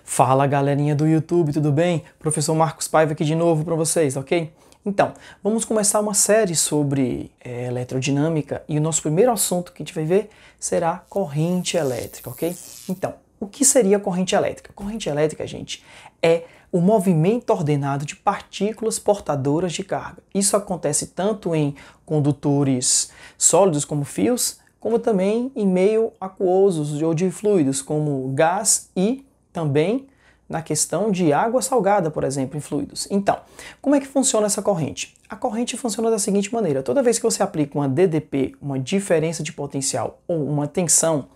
Fala galerinha do YouTube, tudo bem? Professor Marcos Paiva aqui de novo para vocês, ok? Então, vamos começar uma série sobre eletrodinâmica e o nosso primeiro assunto que a gente vai ver será corrente elétrica, ok? Então, o que seria corrente elétrica? Corrente elétrica, gente, é o movimento ordenado de partículas portadoras de carga. Isso acontece tanto em condutores sólidos como fios, como também em meio aquosos ou de fluidos como gás e também na questão de água salgada, por exemplo, em fluidos. Então, como é que funciona essa corrente? A corrente funciona da seguinte maneira: toda vez que você aplica uma DDP, uma diferença de potencial ou uma tensão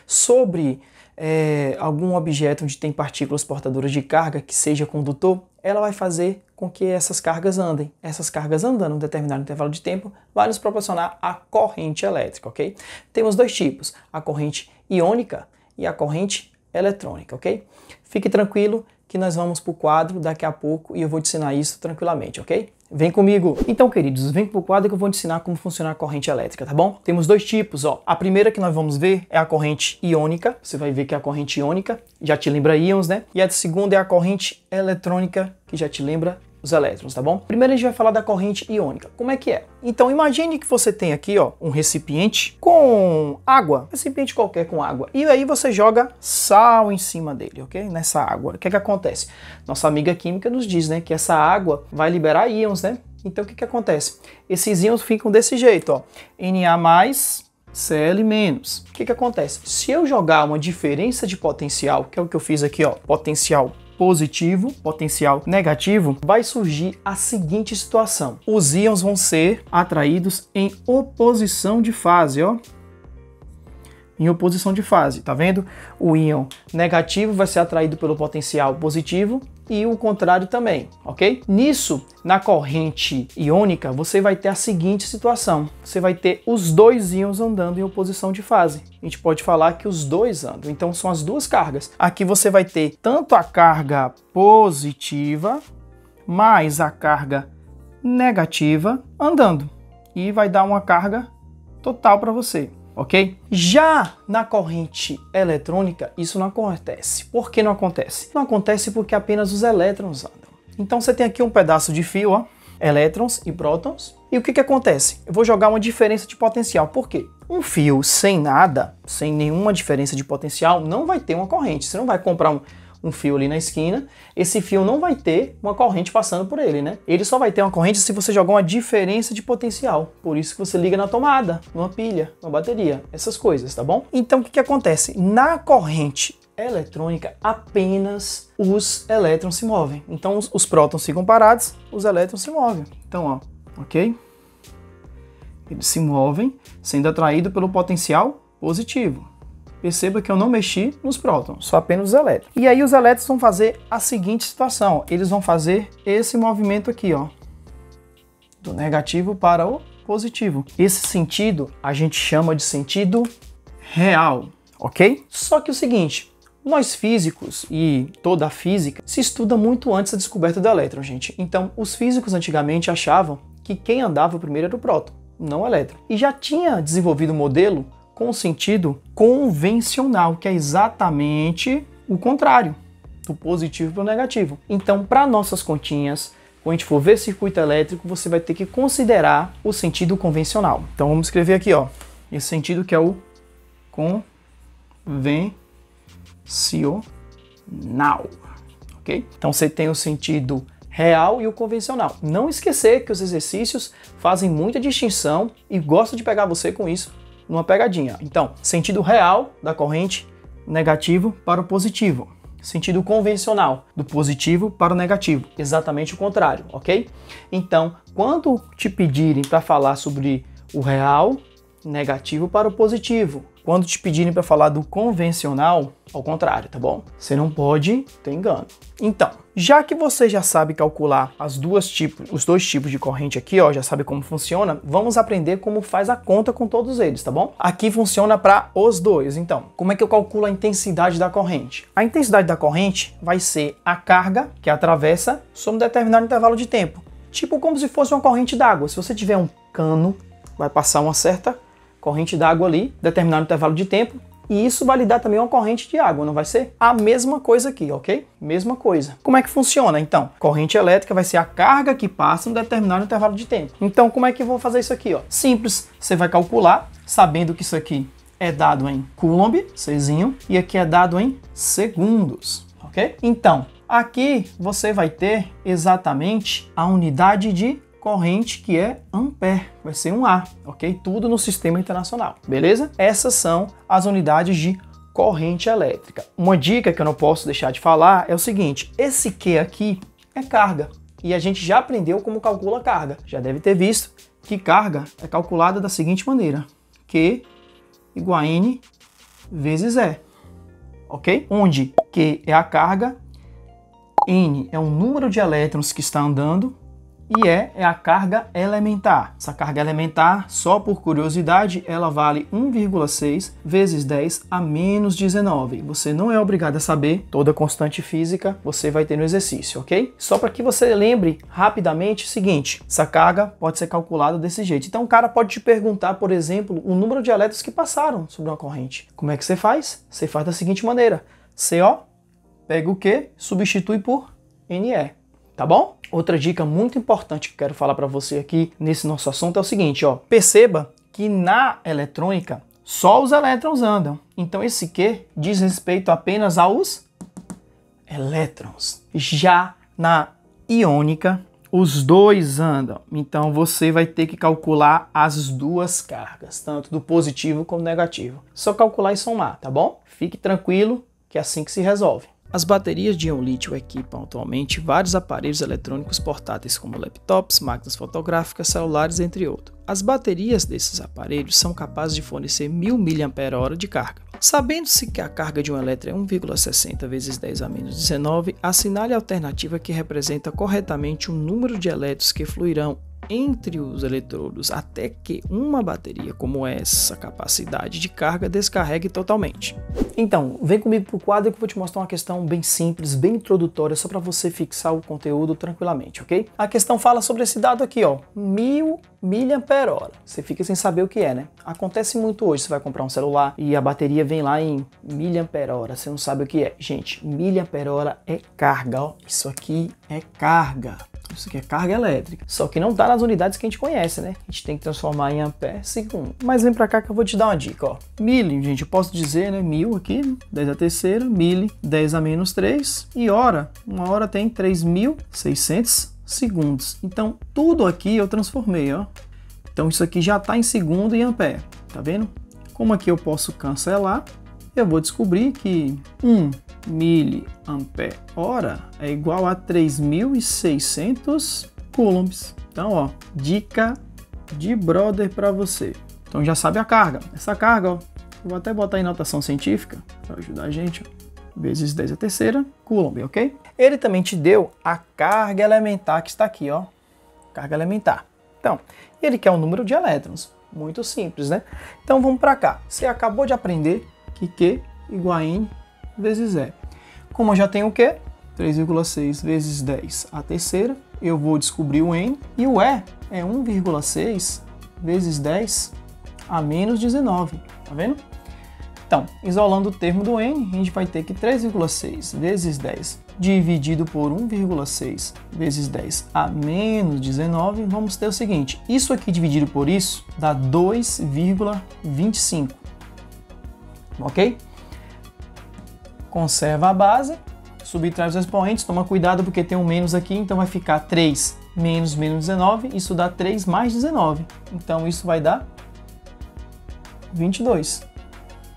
sobre algum objeto onde tem partículas portadoras de carga que seja condutor, ela vai fazer com que essas cargas andem. Essas cargas andando em um determinado intervalo de tempo vai nos proporcionar a corrente elétrica, ok? Temos dois tipos, a corrente iônica e a corrente eletrônica, ok? Fique tranquilo que nós vamos para o quadro daqui a pouco e eu vou te ensinar isso tranquilamente, ok? Vem comigo! Então, queridos, vem para o quadro que eu vou te ensinar como funciona a corrente elétrica, tá bom? Temos dois tipos, ó. A primeira que nós vamos ver é a corrente iônica. Você vai ver que é a corrente iônica já te lembra íons, né? E a segunda é a corrente eletrônica, que já te lembra os elétrons, tá bom? Primeiro a gente vai falar da corrente iônica. Como é que é? Então imagine que você tem aqui, ó, um recipiente com água, recipiente qualquer com água, e aí você joga sal em cima dele, ok? Nessa água. O que é que acontece? Nossa amiga química nos diz, né, que essa água vai liberar íons, né? Então o que que acontece? Esses íons ficam desse jeito, ó, Na+, Cl-. O que que acontece? Se eu jogar uma diferença de potencial, que é o que eu fiz aqui, ó, potencial positivo, potencial negativo, vai surgir a seguinte situação: os íons vão ser atraídos em oposição de fase, ó. Em oposição de fase, tá vendo? O íon negativo vai ser atraído pelo potencial positivo e o contrário também, ok? Nisso, na corrente iônica, você vai ter a seguinte situação: você vai ter os dois íons andando em oposição de fase. A gente pode falar que os dois andam, então são as duas cargas. Aqui você vai ter tanto a carga positiva mais a carga negativa andando e vai dar uma carga total para você. Ok? Já na corrente eletrônica, isso não acontece. Por que não acontece? Não acontece porque apenas os elétrons andam. Então você tem aqui um pedaço de fio, ó, elétrons e prótons. E o que que acontece? Eu vou jogar uma diferença de potencial. Por quê? Um fio sem nada, sem nenhuma diferença de potencial, não vai ter uma corrente. Você não vai comprar um fio ali na esquina, esse fio não vai ter uma corrente passando por ele, né? Ele só vai ter uma corrente se você jogar uma diferença de potencial. Por isso que você liga na tomada, numa pilha, numa bateria, essas coisas, tá bom? Então o que que acontece? Na corrente eletrônica, apenas os elétrons se movem. Então os prótons ficam parados, os elétrons se movem. Então, ó, ok? Eles se movem sendo atraídos pelo potencial positivo. Perceba que eu não mexi nos prótons, só apenas os elétrons. E aí os elétrons vão fazer a seguinte situação: eles vão fazer esse movimento aqui, ó, do negativo para o positivo. Esse sentido a gente chama de sentido real, ok? Só que o seguinte, nós físicos e toda a física se estuda muito antes da descoberta do elétron, gente. Então os físicos antigamente achavam que quem andava primeiro era o próton, não o elétron. E já tinha desenvolvido um modelo com o sentido convencional, que é exatamente o contrário, do positivo para o negativo. Então, para nossas continhas, quando a gente for ver circuito elétrico, você vai ter que considerar o sentido convencional. Então, vamos escrever aqui, ó, esse sentido que é o convencional, ok? Então, você tem o sentido real e o convencional. Não esquecer que os exercícios fazem muita distinção e gostam de pegar você com isso numa pegadinha. Então, sentido real da corrente, negativo para o positivo. Sentido convencional, do positivo para o negativo. Exatamente o contrário, ok? Então, quando te pedirem para falar sobre o real, negativo para o positivo. Quando te pedirem para falar do convencional, ao contrário, tá bom? Você não pode ter engano. Então, já que você já sabe calcular os dois tipos de corrente aqui, ó, já sabe como funciona, vamos aprender como faz a conta com todos eles, tá bom? Aqui funciona para os dois. Então, como é que eu calculo a intensidade da corrente? A intensidade da corrente vai ser a carga que atravessa sobre um determinado intervalo de tempo. Tipo como se fosse uma corrente d'água. Se você tiver um cano, vai passar uma certa corrente d'água ali, determinado intervalo de tempo, E isso vai lhe dar também uma corrente de água, não vai ser? A mesma coisa aqui, ok? Mesma coisa. Como é que funciona, então? Corrente elétrica vai ser a carga que passa em um determinado intervalo de tempo. Então, como é que eu vou fazer isso aqui, ó? Simples. Você vai calcular, sabendo que isso aqui é dado em Coulomb, Czinho, e aqui é dado em segundos, ok? Então, aqui você vai ter exatamente a unidade de corrente, que é ampere, vai ser um A, ok? Tudo no sistema internacional, beleza? Essas são as unidades de corrente elétrica. Uma dica que eu não posso deixar de falar é o seguinte, esse Q aqui é carga, e a gente já aprendeu como calcula carga. Já deve ter visto que carga é calculada da seguinte maneira, Q igual a N vezes E, ok? Onde Q é a carga, N é o número de elétrons que está andando, e E é a carga elementar. Essa carga elementar, só por curiosidade, ela vale 1,6 vezes 10 a menos 19. Você não é obrigado a saber, toda constante física você vai ter no exercício, ok? Só para que você lembre rapidamente o seguinte, essa carga pode ser calculada desse jeito. Então o cara pode te perguntar, por exemplo, o número de elétrons que passaram sobre uma corrente. Como é que você faz? Você faz da seguinte maneira, CO, pega o Q, substitui por NE. Tá bom? Outra dica muito importante que eu quero falar para você aqui nesse nosso assunto é o seguinte, ó. Perceba que na eletrônica só os elétrons andam. Então esse Q diz respeito apenas aos elétrons. Já na iônica, os dois andam. Então você vai ter que calcular as duas cargas, tanto do positivo como do negativo. Só calcular e somar, tá bom? Fique tranquilo que é assim que se resolve. As baterias de íon lítio equipam atualmente vários aparelhos eletrônicos portáteis como laptops, máquinas fotográficas, celulares, entre outros. As baterias desses aparelhos são capazes de fornecer 1000 mAh de carga. Sabendo-se que a carga de um elétron é 1,60 vezes 10 a menos 19, assinale a alternativa que representa corretamente o número de elétrons que fluirão entre os eletrodos até que uma bateria como essa capacidade de carga descarregue totalmente. Então, vem comigo para o quadro que eu vou te mostrar uma questão bem simples, bem introdutória, só para você fixar o conteúdo tranquilamente, ok? A questão fala sobre esse dado aqui, ó, 1000 mAh. Você fica sem saber o que é, né? Acontece muito hoje, você vai comprar um celular e a bateria vem lá em mAh, você não sabe o que é. Gente, mAh é carga, ó. Isso aqui é carga. Isso aqui é carga elétrica. Só que não tá nas unidades que a gente conhece, né? A gente tem que transformar em ampere segundo. Mas vem pra cá que eu vou te dar uma dica, ó. Milli, gente, eu posso dizer, né? 1000 aqui, 10 a terceira, milli, 10 a menos 3. E hora, uma hora tem 3.600 segundos. Então, tudo aqui eu transformei, ó. Então, isso aqui já tá em segundo e ampere. Tá vendo? Como aqui eu posso cancelar, eu vou descobrir que 1 mAh é igual a 3.600 coulombs. Então, ó, dica de brother para você. Então já sabe a carga. Essa carga, ó, eu vou até botar em notação científica para ajudar a gente, ó, vezes 10 a terceira coulomb, ok? Ele também te deu a carga elementar que está aqui, ó, carga elementar. Então, ele quer um número de elétrons, muito simples, né? Então vamos para cá. Você acabou de aprender que Q igual a N vezes E. Como eu já tenho o Q, 3,6 vezes 10 a terceira, eu vou descobrir o N, e o E é 1,6 vezes 10 a menos 19, tá vendo? Então, isolando o termo do N, a gente vai ter que 3,6 vezes 10 dividido por 1,6 vezes 10 a menos 19, vamos ter o seguinte, isso aqui dividido por isso dá 2,25, ok? Conserva a base, subtrai os expoentes, toma cuidado porque tem um menos aqui, então vai ficar 3 menos 19, isso dá 3 mais 19, então isso vai dar 22.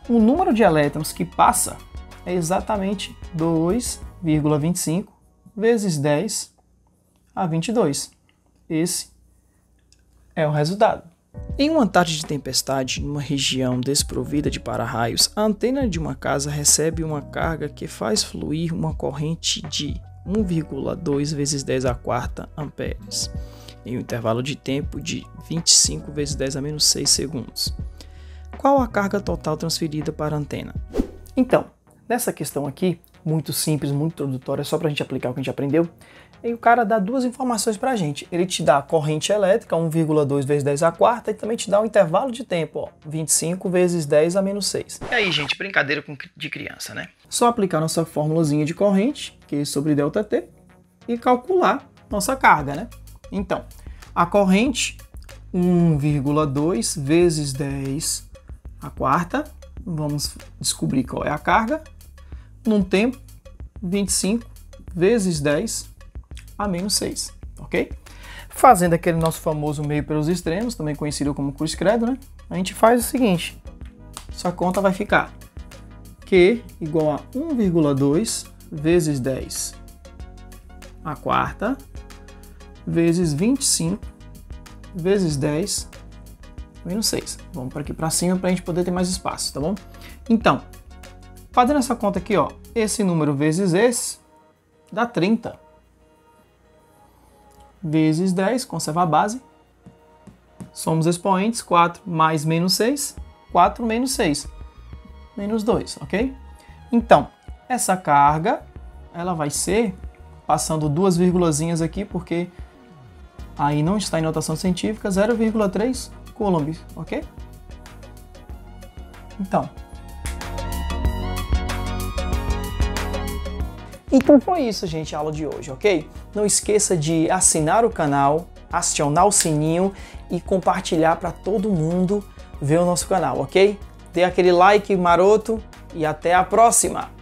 O número de elétrons que passa é exatamente 2,25 vezes 10 a 22. Esse é o resultado. Em uma tarde de tempestade, numa região desprovida de para-raios, a antena de uma casa recebe uma carga que faz fluir uma corrente de 1,2 vezes 10 a quarta amperes, em um intervalo de tempo de 25 vezes 10 a menos 6 segundos. Qual a carga total transferida para a antena? Então, nessa questão aqui, muito simples, muito introdutória, só para a gente aplicar o que a gente aprendeu. E o cara dá duas informações para a gente. Ele te dá a corrente elétrica, 1,2 vezes 10 à quarta, e também te dá o intervalo de tempo, ó, 25 vezes 10 a menos 6. E aí, gente, brincadeira de criança, né? Só aplicar nossa formulazinha de corrente, que é sobre ΔT, e calcular nossa carga, né? Então, a corrente, 1,2 vezes 10 à quarta, vamos descobrir qual é a carga, num tempo, 25 vezes 10 a menos 6, ok? Fazendo aquele nosso famoso meio pelos extremos, também conhecido como cruz credo, né? A gente faz o seguinte, sua conta vai ficar Q igual a 1,2 vezes 10 à quarta vezes 25 vezes 10 menos 6. Vamos para aqui para cima para a gente poder ter mais espaço, tá bom? Então, fazendo essa conta aqui, ó, esse número vezes esse dá 30. Vezes 10, conserva a base. Somos expoentes, 4 mais menos 6, 4 menos 6, menos 2, ok? Então, essa carga, ela vai ser, passando duas vírgulazinhas aqui, porque aí não está em notação científica, 0,3 coulomb, ok? Então foi isso, gente, a aula de hoje, ok? Não esqueça de assinar o canal, acionar o sininho e compartilhar para todo mundo ver o nosso canal, ok? Dê aquele like maroto e até a próxima!